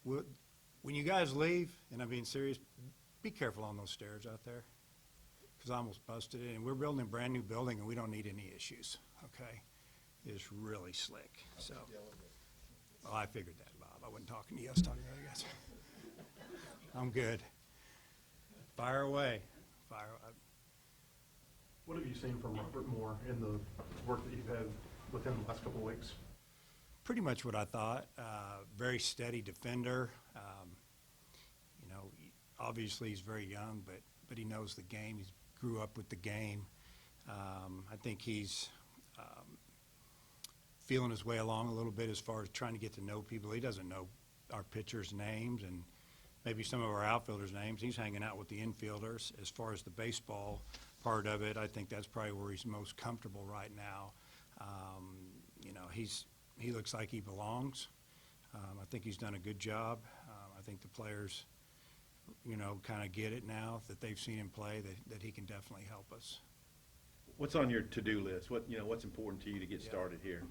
When you guys leave, and I'm being serious, be careful on those stairs out there, because I almost busted it. And we're building a brand-new building, and we don't need any issues, okay? It's really slick, so. Well, I figured that, Bob. I wasn't talking to you. I was talking to other guys. I'm good. Fire away. Fire away. What have you seen from Robert Moore in the work that you've had with him the last couple of weeks? Pretty much what I thought. Very steady defender. Obviously he's very young, but he knows the game. He grew up with the game. I think he's feeling his way along a little bit as far as trying to get to know people. He doesn't know our pitchers' names and maybe some of our outfielders' names. He's hanging out with the infielders. As far as the baseball part of it, I think that's probably where he's most comfortable right now. He looks like he belongs. I think he's done a good job. I think the players, kind of get it now that they've seen him play, that he can definitely help us. What's on your to-do list? What's important to you to get started here?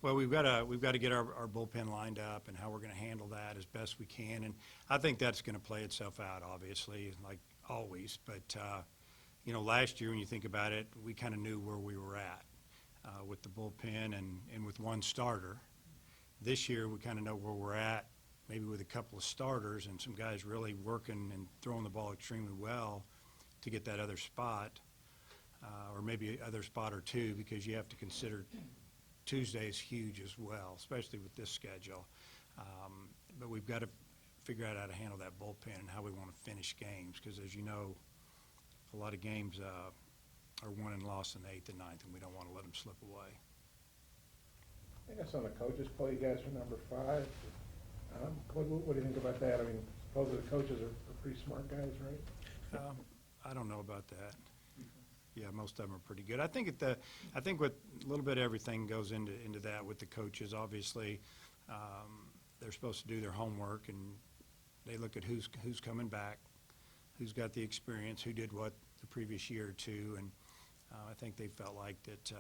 Well, we've got to get our bullpen lined up and how we're going to handle that as best we can, and I think that's going to play itself out, obviously, like always. But last year when you think about it, we kind of knew where we were at with the bullpen and with one starter. This year we kind of know where we're at, maybe with a couple of starters and some guys really working and throwing the ball extremely well to get that other spot, or maybe other spot or two, because you have to consider Tuesday is huge as well, especially with this schedule. But we've got to figure out how to handle that bullpen and how we want to finish games, because as you know, a lot of games are won and lost in the 8th and 9th, and we don't want to let them slip away. I guess on the coaches play, you guys are number 5. What do you think about that? I mean, supposedly the coaches are pretty smart guys, right? I don't know about that. Yeah, most of them are pretty good. I think with a little bit of everything goes into that with the coaches. Obviously, they're supposed to do their homework, and they look at who's coming back, who's got the experience, who did what the previous year or two, and I think they felt like that.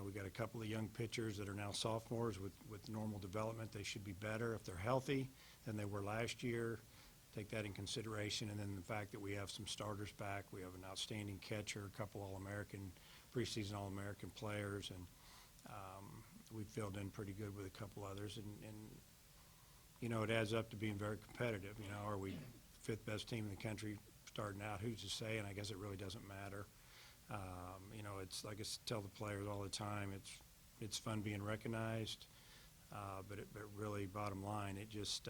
We got a couple of young pitchers that are now sophomores with normal development. They should be better if they're healthy than they were last year. Take that in consideration, and then the fact that we have some starters back. We have an outstanding catcher, a couple All-American, preseason All-American players, and we filled in pretty good with a couple others. And it adds up to being very competitive. Are we 5th best team in the country starting out? Who's to say? And I guess it really doesn't matter. It's like I tell the players all the time, it's fun being recognized, but really, bottom line, it just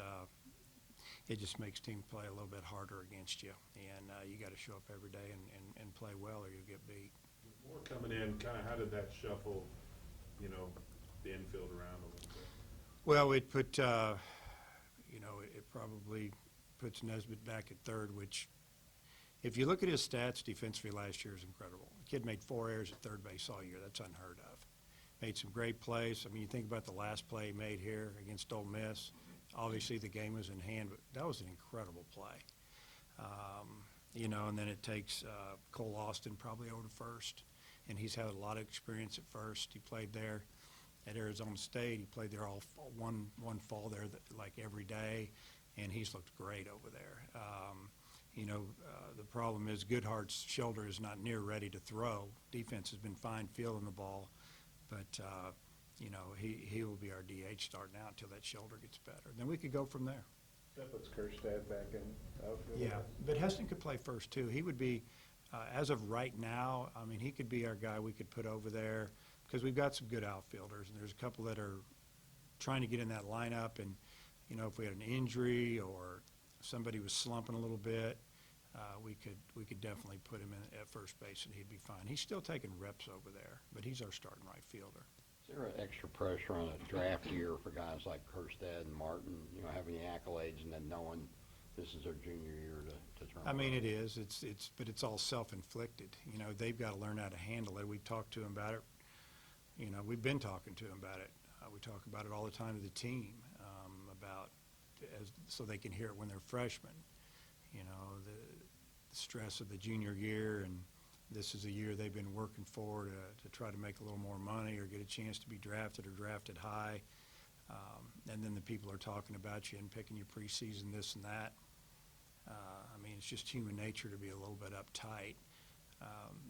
makes team play a little bit harder against you, and you got to show up every day and play well, or you'll get beat. More coming in, kind of how did that shuffle, the infield around a little bit? Well, it put, it probably puts Nesbitt back at third, which, if you look at his stats defensively last year, is incredible. The kid made 4 errors at third base all year. That's unheard of. Made some great plays. I mean, you think about the last play he made here against Ole Miss. Obviously, the game was in hand, but that was an incredible play. And then it takes Cole Austin probably over to first, and he's had a lot of experience at first. He played there at Arizona State. He played there all one fall there like every day, and he's looked great over there. The problem is Goodhart's shoulder is not near ready to throw. Defense has been fine fielding the ball, but he will be our DH starting out until that shoulder gets better. Then we could go from there. That puts Kerstad back in outfield. Yeah, but Heston could play first too. He would be, as of right now, I mean, he could be our guy we could put over there, because we've got some good outfielders, and there's a couple that are trying to get in that lineup. And if we had an injury or somebody was slumping a little bit, we could definitely put him in at first base, and he'd be fine. He's still taking reps over there, but he's our starting right fielder. Is there extra pressure on a draft year for guys like Kerstad and Martin, having the accolades and then knowing this is their junior year to turn? I mean, it is. But it's all self-inflicted. They've got to learn how to handle it. We talked to them about it. We've been talking to them about it. We talk about it all the time to the team, so they can hear it when they're freshmen. The stress of the junior year, and this is a year they've been working for to try to make a little more money or get a chance to be drafted or drafted high. And then the people are talking about you and picking your preseason, this and that. I mean, it's just human nature to be a little bit uptight.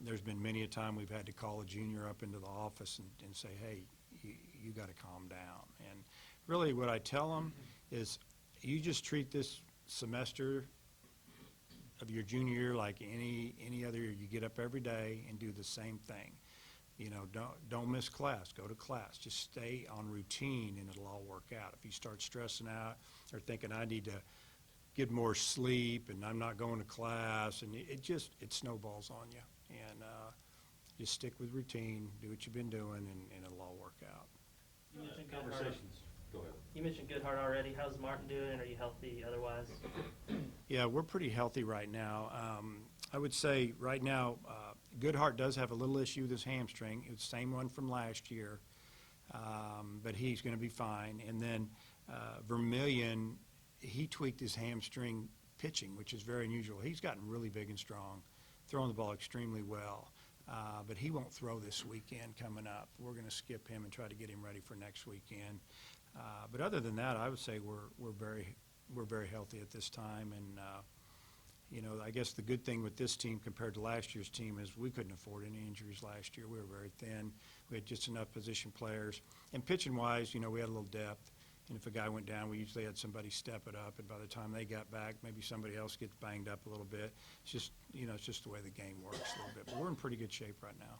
There's been many a time we've had to call a junior up into the office and say, hey, you got to calm down. And really what I tell them is you just treat this semester of your junior year like any other year. You get up every day and do the same thing. You know, don't miss class. Go to class. Just stay on routine, and it'll all work out. If you start stressing out or thinking I need to get more sleep and I'm not going to class, and it snowballs on you. And just stick with routine, do what you've been doing, and it'll all work out. You mentioned Goodhart. Conversations, go ahead. You mentioned Goodhart already. How's Martin doing? Are you healthy otherwise? Yeah, we're pretty healthy right now. I would say right now, Goodhart does have a little issue with his hamstring. It's the same one from last year, but he's going to be fine. And then Vermillion, he tweaked his hamstring pitching, which is very unusual. He's gotten really big and strong, throwing the ball extremely well. But he won't throw this weekend coming up. We're going to skip him and try to get him ready for next weekend. But other than that, I would say we're very healthy at this time. And you know, I guess the good thing with this team compared to last year's team is we couldn't afford any injuries last year. We were very thin. We had just enough position players. And pitching-wise, you know, we had a little depth. And if a guy went down, we usually had somebody step it up. And by the time they got back, maybe somebody else gets banged up a little bit. It's just, you know, it's just the way the game works a little bit. But we're in pretty good shape right now.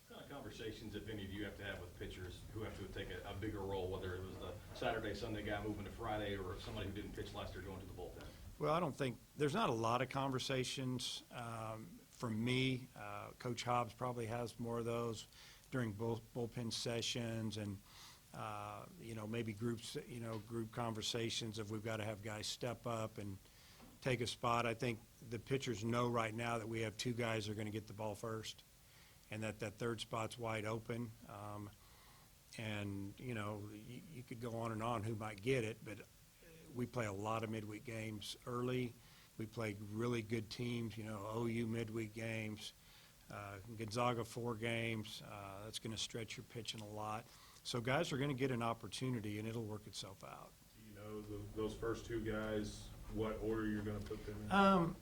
What kind of conversations, if any, do you have to have with pitchers who have to take a bigger role, whether it was the Saturday, Sunday guy moving to Friday or somebody who didn't pitch last year going to the bullpen? Well, I don't think, there's not a lot of conversations from me. Coach Hobbs probably has more of those during bullpen sessions and, you know, maybe groups, you know, group conversations if we've got to have guys step up and take a spot. I think the pitchers know right now that we have two guys that are going to get the ball first and that third spot's wide open. And, you know, you could go on and on who might get it, but we play a lot of midweek games early. We play really good teams, you know, OU midweek games, Gonzaga 4 games. That's going to stretch your pitching a lot. So guys are going to get an opportunity, and it'll work itself out. Do you know those first two guys, what order you're gonna put them in?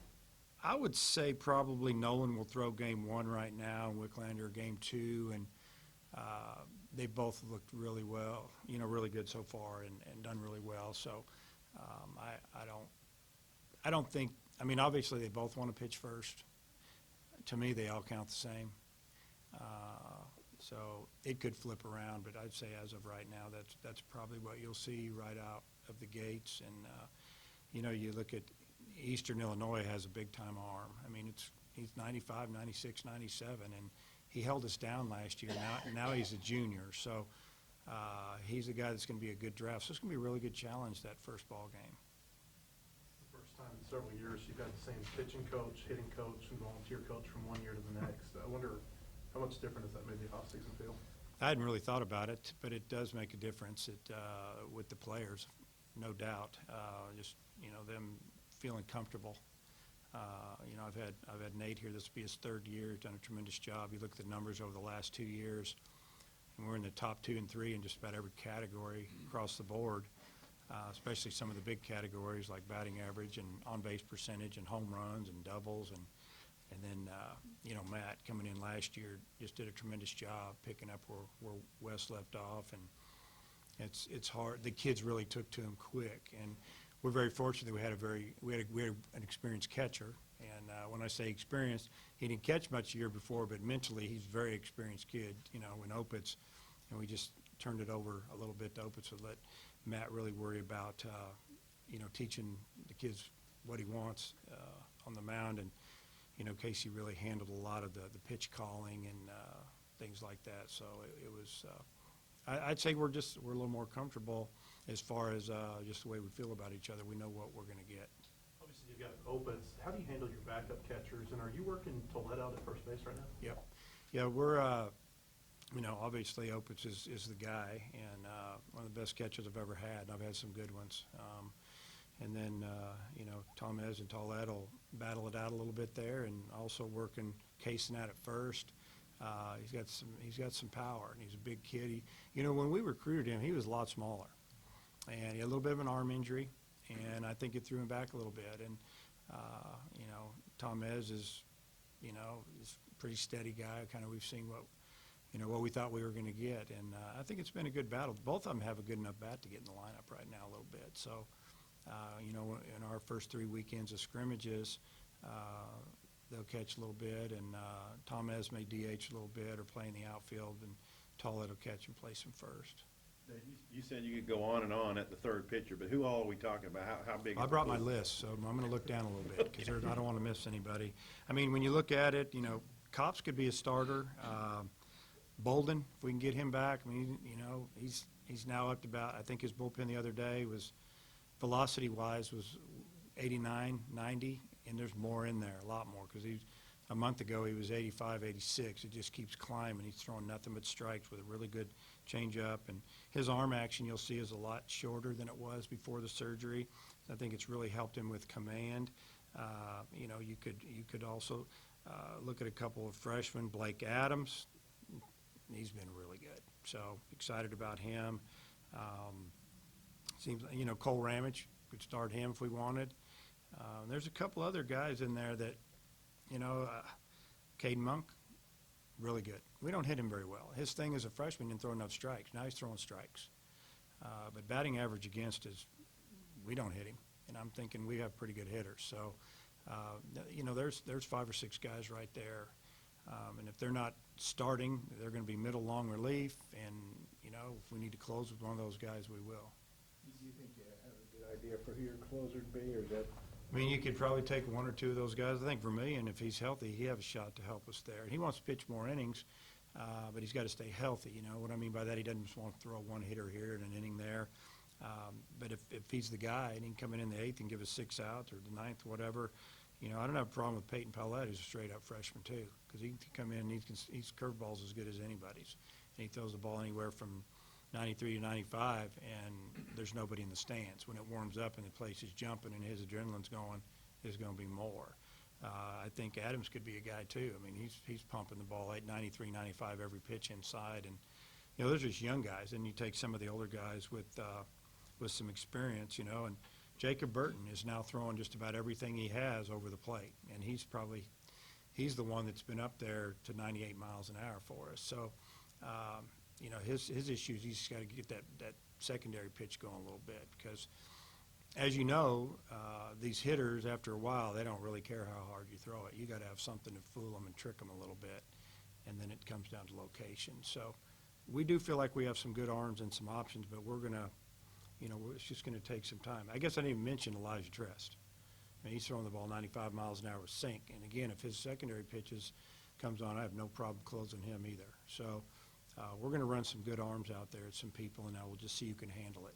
I would say probably Nolan will throw game 1 right now, and Wicklander game 2, and they both looked really well, you know, really good so far and done really well. So I don't think, I mean, obviously they both want to pitch first. To me, they all count the same. So it could flip around, but I'd say as of right now, that's probably what you'll see right out of the gates. And, you know, you look at Eastern Illinois has a big-time arm. I mean, he's 95, 96, 97, and he held us down last year. Now he's a junior, so he's a guy that's going to be a good draft. So it's going to be a really good challenge, that first ball game. The first time in several years you've had the same pitching coach, hitting coach, and volunteer coach from one year to the next. I wonder how much different does that make the off-season feel? I hadn't really thought about it, but it does make a difference with the players, no doubt. Just, you know, them feeling comfortable. You know, I've had Nate here. This will be his 3rd year. He's done a tremendous job. You look at the numbers over the last 2 years, and we're in the top 2 and 3 in just about every category across the board, especially some of the big categories like batting average and on-base percentage and home runs and doubles. And then, you know, Matt coming in last year just did a tremendous job picking up where Wes left off. And it's hard. The kids really took to him quick. And we're very fortunate that we had an experienced catcher. And when I say experienced, he didn't catch much the year before, but mentally he's a very experienced kid. You know, in Opitz, and we just turned it over a little bit to Opitz to let Matt really worry about, you know, teaching the kids what he wants on the mound. And, you know, Casey really handled a lot of the pitch calling and things like that. So it was, I'd say we're a little more comfortable as far as just the way we feel about each other. We know what we're going to get. Obviously, you've got Opitz. How do you handle your backup catchers? And are you working Tollett out at first base right now? Yep. Yeah, we're, you know, obviously Opitz is the guy, and one of the best catchers I've ever had, and I've had some good ones. And then, you know, Tomez and Tollett will battle it out a little bit there, and also working Kaysen out at first. He's got some power, and he's a big kid. You know, when we recruited him, he was a lot smaller. and he had a little bit of an arm injury, and I think it threw him back a little bit. And, you know, Tom Ez is, you know, is a pretty steady guy. Kind of we've seen what we thought we were going to get. And I think it's been a good battle. Both of them have a good enough bat to get in the lineup right now a little bit. So, you know, in our first 3 weekends of scrimmages, they'll catch a little bit. And Tom Ez may DH a little bit or play in the outfield, and Tollett will catch and place him first. Dave, you said you could go on and on at the third pitcher, but who all are we talking about? How big? I is the brought my pool? list, so I'm going to look down a little bit because I don't want to miss anybody. I mean, when you look at it, you know, Cops could be a starter. Bolden, if we can get him back, I mean, you know, he's now up to about, I think his bullpen the other day was, velocity-wise, was 89, 90, and there's more in there, a lot more, because a month ago he was 85, 86. It just keeps climbing. He's throwing nothing but strikes with a really good changeup, and his arm action you'll see is a lot shorter than it was before the surgery. I think it's really helped him with command. You know, you could also look at a couple of freshmen, Blake Adams. He's been really good, so excited about him. Seems, you know, Cole Ramage, could start him if we wanted. There's a couple other guys in there that, you know, Caden Monk, really good. We don't hit him very well. His thing as a freshman, didn't throw enough strikes. Now he's throwing strikes. But batting average against is, we don't hit him, and I'm thinking we have pretty good hitters. So, you know, there's 5 or 6 guys right there. And if they're not starting, they're going to be middle long relief. And, you know, if we need to close with one of those guys, we will. Do you think you have a good idea for who your closer would be, or is that? I mean, you could probably take 1 or 2 of those guys. I think Vermillion, if he's healthy, he has a shot to help us there. And he wants to pitch more innings, but he's got to stay healthy. You know what I mean by that? He doesn't just want to throw one hitter here and an inning there. But if he's the guy and he can come in the 8th and give us 6 outs or the 9th, whatever, you know, I don't have a problem with Peyton Paulette, who's a straight-up freshman too, because he can come in and he's curveballs as good as anybody's. And he throws the ball anywhere from 93 to 95, and there's nobody in the stands. When it warms up and the place is jumping and his adrenaline's going, there's going to be more. I think Adams could be a guy too. I mean, he's pumping the ball at 93, 95 every pitch inside, and you know, those are just young guys. And you take some of the older guys with some experience, you know, and Jacob Burton is now throwing just about everything he has over the plate, and he's the one that's been up there to 98 miles an hour for us. So, you know, his issues, he's just got to get that secondary pitch going a little bit, because, as you know, these hitters, after a while, they don't really care how hard you throw it. You got to have something to fool them and trick them a little bit, and then it comes down to location. So we do feel like we have some good arms and some options, but we're going to, you know, it's just going to take some time. I guess I didn't even mention Elijah Trest. I mean, he's throwing the ball 95 miles an hour with sink. And again, if his secondary pitches comes on, I have no problem closing him either. So we're going to run some good arms out there at some people, and I will just see who can handle it.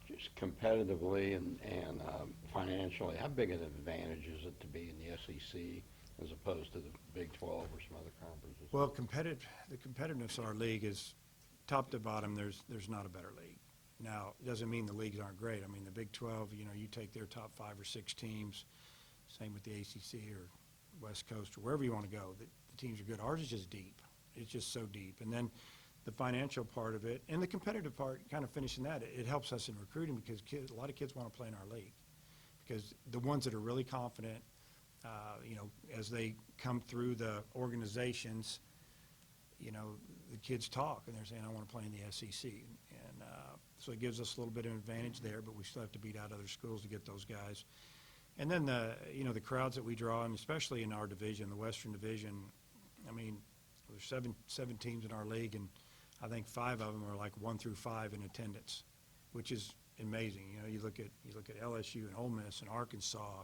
Just competitively and financially, how big an advantage is it to be in the SEC as opposed to the Big 12 or some other conferences? Well, the competitiveness of our league is top to bottom. There's not a better league. Now, it doesn't mean the leagues aren't great. I mean, the Big 12, you know, you take their top 5 or 6 teams, same with the ACC or West Coast or wherever you want to go, the teams are good. Ours is just deep. It's just so deep. And then the financial part of it and the competitive part, kind of finishing that, it helps us in recruiting, because a lot of kids want to play in our league, because the ones that are really confident, you know, as they come through the organizations, you know, the kids talk and they're saying, I want to play in the SEC. And so it gives us a little bit of an advantage there, but we still have to beat out other schools to get those guys. And then you know, the crowds that we draw, and especially in our division, the Western Division, I mean, there's seven teams in our league, and I think 5 of them are like 1 through 5 in attendance, which is amazing. You know, you look at LSU and Ole Miss and Arkansas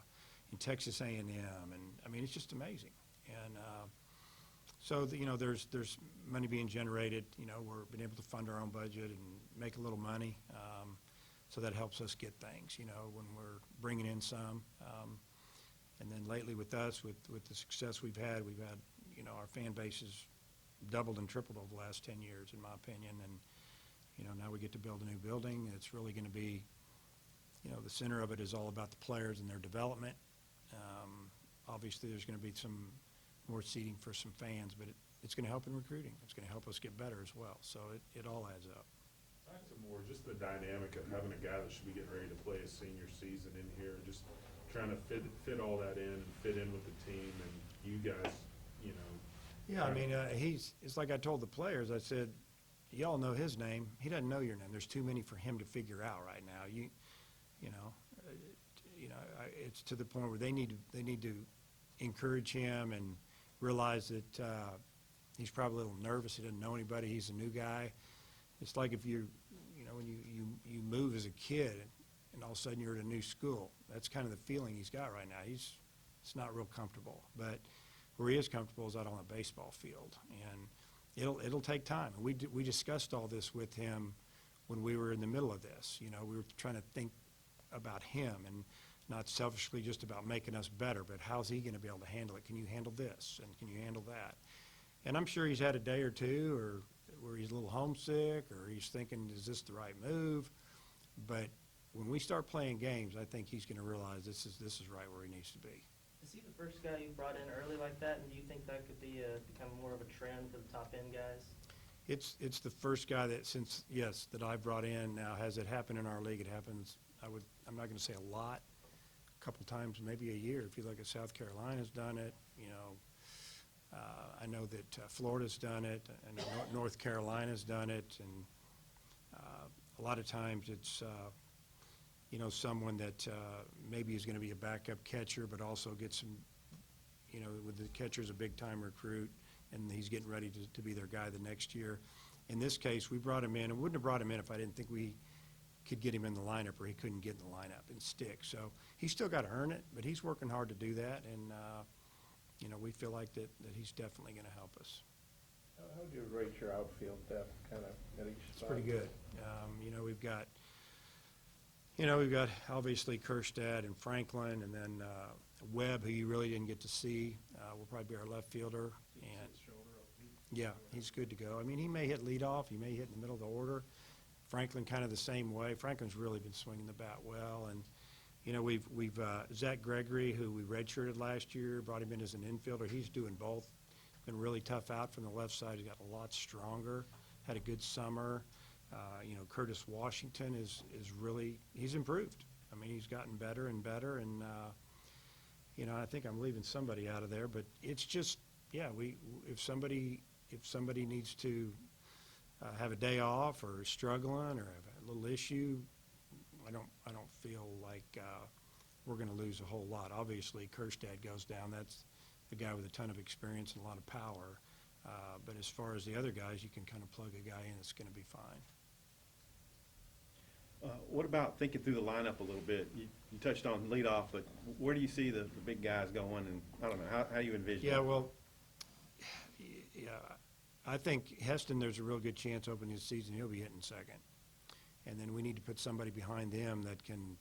and Texas A&M, and I mean, it's just amazing. And so you know, there's money being generated. You know, we're been able to fund our own budget and make a little money, so that helps us get things. You know, when we're bringing in some, and then lately with us, with the success we've had, you know, our fan base has doubled and tripled over the last 10 years, in my opinion. And you know, now we get to build a new building. It's really going to be, you know, the center of it is all about the players and their development. Obviously, there's going to be some more seating for some fans, but it's going to help in recruiting. It's going to help us get better as well. So it all adds up. I Back to more, just the dynamic of having a guy that should be getting ready to play his senior season in here, just trying to fit all that in and fit in with the team and you guys, you know. Yeah, I mean, it's like I told the players, I said, y'all know his name, he doesn't know your name, there's too many for him to figure out right now. It's to the point where they need to encourage him and realize that he's probably a little nervous, he doesn't know anybody, he's a new guy. It's like if when you move as a kid and all of a sudden you're at a new school, that's kind of the feeling he's got right now. It's not real comfortable, but where he is comfortable is out on a baseball field, and it'll take time. And we discussed all this with him when we were in the middle of this. We were trying to think about him and not selfishly just about making us better, but how's he going to be able to handle it? Can you handle this, and can you handle that? And I'm sure he's had a day or two or where he's a little homesick or he's thinking, is this the right move? But when we start playing games, I think he's going to realize this is right where he needs to be. Is he the first guy you brought in early like that, and do you think that could become more of a trend for the top end guys? It's the first guy that I've brought in. Now, has it happened in our league? It happens, I'm not going to say a lot, a couple times, maybe a year. If you look at South Carolina's done it, I know that Florida's done it, and North Carolina's done it, and a lot of times it's, someone that maybe is going to be a backup catcher, but also get some, with the catcher's a big-time recruit, and he's getting ready to be their guy the next year. In this case, we brought him in, and wouldn't have brought him in if I didn't think we could get him in the lineup, or he couldn't get in the lineup and stick. So he's still got to earn it, but he's working hard to do that, and we feel like that he's definitely going to help us. How do you rate your outfield depth, kind of at each It's spot? pretty good. We've got obviously Kerstad and Franklin, and then Webb, who you really didn't get to see, will probably be our left fielder. And yeah, he's good to go. I mean, he may hit leadoff, he may hit in the middle of the order. Franklin kind of the same way. Franklin's really been swinging the bat well, and we've Zach Gregory, who we redshirted last year, brought him in as an infielder. He's doing both. Been really tough out from the left side. He's got a lot stronger. Had a good summer. Curtis Washington is really, he's improved. I mean, he's gotten better and better, and I think I'm leaving somebody out of there, but it's just, yeah, if somebody needs to have a day off or is struggling or have a little issue, I don't feel like we're going to lose a whole lot. Obviously, Kerstad goes down. That's a guy with a ton of experience and a lot of power. But as far as the other guys, you can kind of plug a guy in that's going to be fine. What about thinking through the lineup a little bit? You touched on leadoff, but where do you see the big guys going? And I don't know, how you envision Yeah, it? well, yeah, I think Heston, there's a real good chance opening the season he'll be hitting second. And then we need to put somebody behind them that can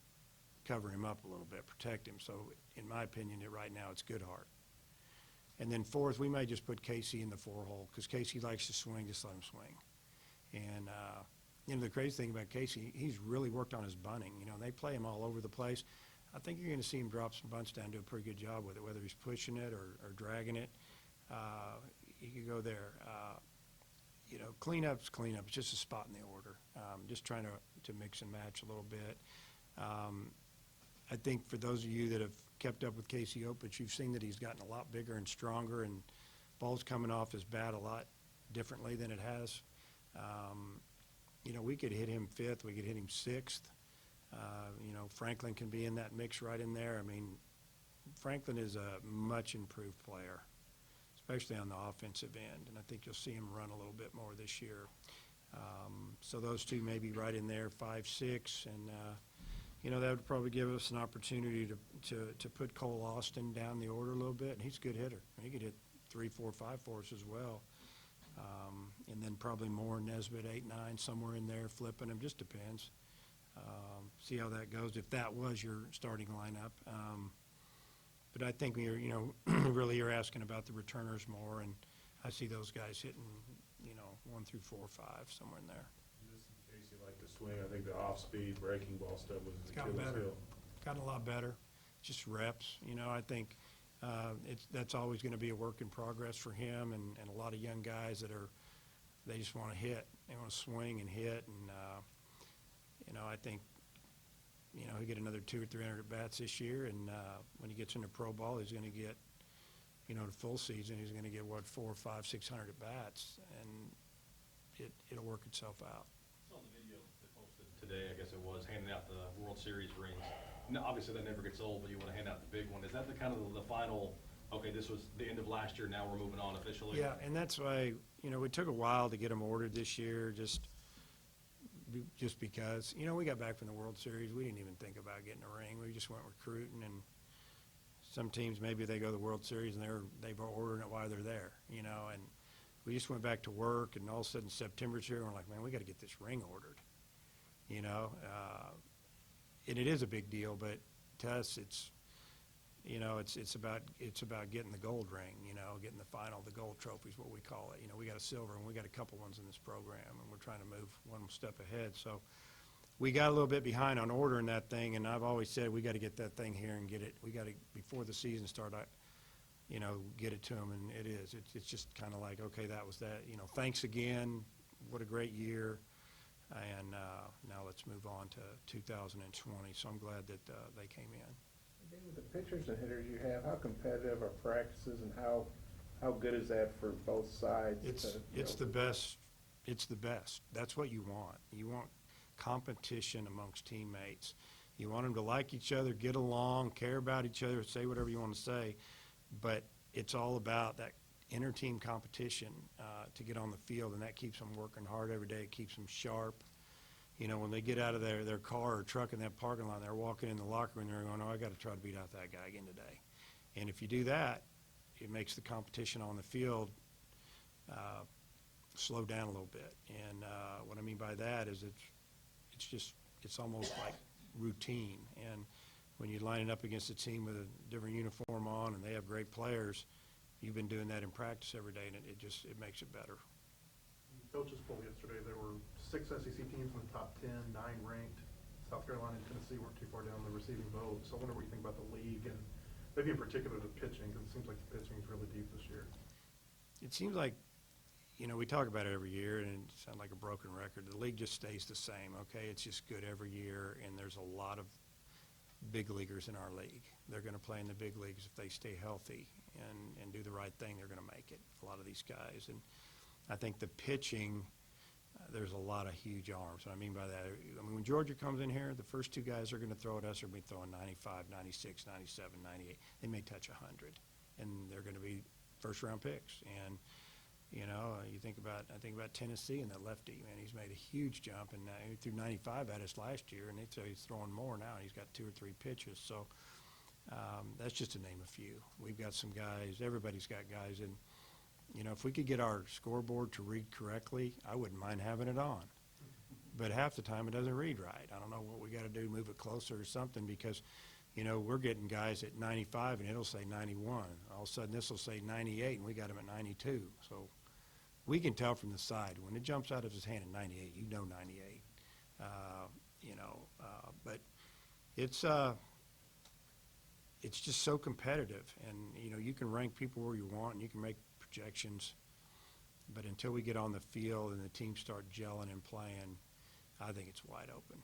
cover him up a little bit, protect him. So in my opinion, right now, it's Goodhart. And then fourth, we may just put Casey in the 4-hole because Casey likes to swing, just let him swing. And, the crazy thing about Casey, he's really worked on his bunting. They play him all over the place. I think you're going to see him drop some bunts down, do a pretty good job with it, whether he's pushing it or dragging it. He could go there. Cleanup's cleanup. It's just a spot in the order. Just trying to mix and match a little bit. I think for those of you that have kept up with Casey Opitz, you've seen that he's gotten a lot bigger and stronger, and ball's coming off his bat a lot differently than it has. We could hit him fifth. We could hit him sixth. Franklin can be in that mix right in there. I mean, Franklin is a much improved player, especially on the offensive end, and I think you'll see him run a little bit more this year. So those two may be right in there, 5, 6, and that would probably give us an opportunity to put Cole Austin down the order a little bit, and he's a good hitter. He could hit 3, 4, 5 for us as well. And then probably more Nesbitt, 8, 9, somewhere in there, flipping him, just depends. See how that goes, if that was your starting lineup. But I think really you're asking about the returners more, and I see those guys hitting, 1 through 4 or 5, somewhere in there. Casey liked to swing. I think the off-speed breaking ball stuff was his It's gotten Achilles better. heel. Gotten a lot better. Just reps. I think that's always going to be a work in progress for him and a lot of young guys that are they just want to hit. They want to swing and hit, and, I think, he'll get another 200 or 300 at-bats this year, and when he gets into pro ball, he's going to get, the full season, he's going to get, 400, 500, 600 at-bats, and it'll work itself out. Saw the video they posted today, I guess it was, handing out the World Series rings. No, obviously, that never gets old, but you want to hand out the big one. Is that the kind of the final, okay, this was the end of last year, now we're moving on officially? Yeah, and that's why, we took a while to get them ordered this year, just because, we got back from the World Series, we didn't even think about getting a ring. We just went recruiting, and some teams, maybe they go to the World Series and they've ordering it while they're there, and we just went back to work, and all of a sudden September's here, and we're like, man, we got to get this ring ordered, and it is a big deal, but to us, it's about getting the gold ring, getting the gold trophy is what we call it. We got a silver, and we got a couple ones in this program, and we're trying to move one step ahead. So we got a little bit behind on ordering that thing, and I've always said we got to get that thing here and get it. We got to, before the season starts, get it to them, and it is. It's just kind of like, okay, that was that. Thanks again. What a great year. And now let's move on to 2020. So I'm glad that they came in. With the pitchers and hitters you have, how competitive are practices, and how good is that for both sides? It's the best. It's the best. That's what you want. You want competition amongst teammates. You want them to like each other, get along, care about each other, say whatever you want to say, but it's all about that inter-team competition to get on the field, and that keeps them working hard every day. It keeps them sharp. When they get out of their car or truck in that parking lot, they're walking in the locker room, they're going, oh, I got to try to beat out that guy again today. And if you do that, it makes the competition on the field slow down a little bit. And what I mean by that is it's almost like routine. And when you line it up against a team with a different uniform on and they have great players, you've been doing that in practice every day, and it makes it better. Coaches poll yesterday, there were 6 SEC teams in the top 10, 9 ranked. South Carolina and Tennessee weren't too far down the receiving vote. So I wonder what you think about the league, and maybe in particular the pitching, because it seems like the pitching is really deep this year. It seems like, we talk about it every year, and it sounds like a broken record. The league just stays the same, okay? It's just good every year, and there's a lot of big leaguers in our league. They're going to play in the big leagues if they stay healthy and do the right thing. They're going to make it, a lot of these guys. And I think the pitching, there's a lot of huge arms. What I mean by that, when Georgia comes in here, the first 2 guys they're going to throw at us are going to be throwing 95, 96, 97, 98. They may touch 100, and they're going to be first-round picks. And, I think about Tennessee and that lefty. Man, he's made a huge jump, and he threw 95 at us last year, and he's throwing more now. He's got 2 or 3 pitches. So that's just to name a few. We've got some guys. Everybody's got guys in. If we could get our scoreboard to read correctly, I wouldn't mind having it on. But half the time it doesn't read right. I don't know what we got to do, move it closer or something, because, we're getting guys at 95 and it'll say 91. All of a sudden this will say 98 and we got them at 92. So we can tell from the side. When it jumps out of his hand at 98, 98. But it's just so competitive, and, you can rank people where you want and you can make projections, but until we get on the field and the teams start gelling and playing, I think it's wide open.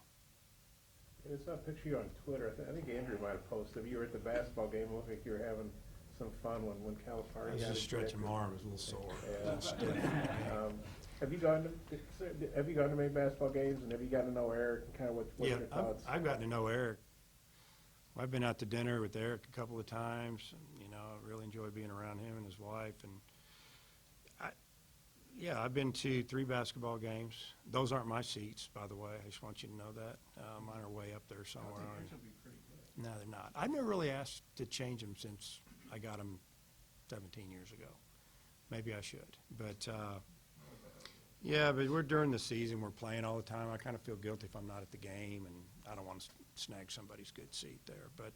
I saw a picture of you on Twitter. I think Andrew might have posted. You were at the basketball game. It looked like you were having some fun when Calipari. I was just stretching my arm. It was a little sore. Yeah. A little stiff. Have you gone to many basketball games, and have you gotten to know Eric, and kind of what's your thoughts? I've gotten to know Eric. Well, I've been out to dinner with Eric a couple of times. And, I really enjoy being around him and his wife. And I've been to 3 basketball games. Those aren't my seats, by the way. I just want you to know that. Mine are way up there somewhere. No, they're not. I've never really asked to change them since I got them 17 years ago. Maybe I should. But, but we're during the season. We're playing all the time. I kind of feel guilty if I'm not at the game, and I don't want to snag somebody's good seat there. But,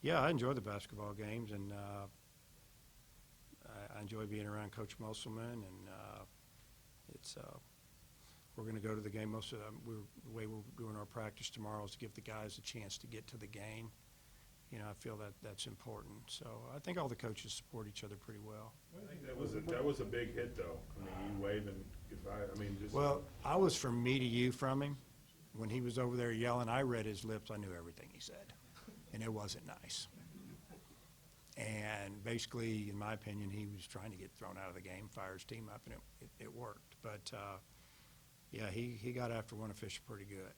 I enjoy the basketball games, and I enjoy being around Coach Musselman, and we're going to go to the game. The way we're doing our practice tomorrow is to give the guys a chance to get to the game you know, I feel that that's important. So I think all the coaches support each other pretty well. I think that was a big hit, though. I mean, you waving goodbye, I mean, just. Well, I was from me to you from him. When he was over there yelling, I read his lips, I knew everything he said, and it wasn't nice. And basically, in my opinion, he was trying to get thrown out of the game, fire his team up, and it worked. But, yeah, he got after one official pretty good.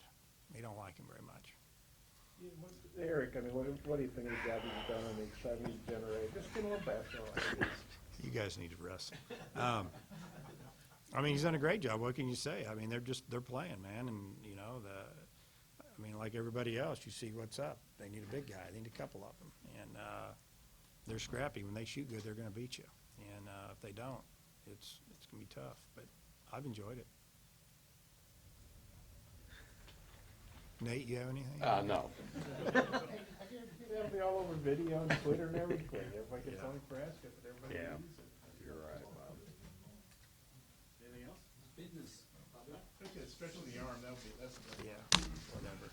He don't like him very much. Eric, I mean, what do you think of the job he's done on the excitement he's generated? Just give him a little background. You guys need to rest. I mean, he's done a great job. What can you say? I mean, they're playing, man, and, you know, I mean, like everybody else, you see what's up. They need a big guy. They need a couple of them. And, they're scrappy. When they shoot good, they're gonna beat you. And, if they don't, it's gonna be tough. But I've enjoyed it. Nate, you have anything? No. That'll be all over video and Twitter and everything. Everybody gets Yeah. on Nebraska, but everybody Yeah. uses it. You're right, Bob. Anything else? Business. Especially the arm, that's. Yeah, whatever.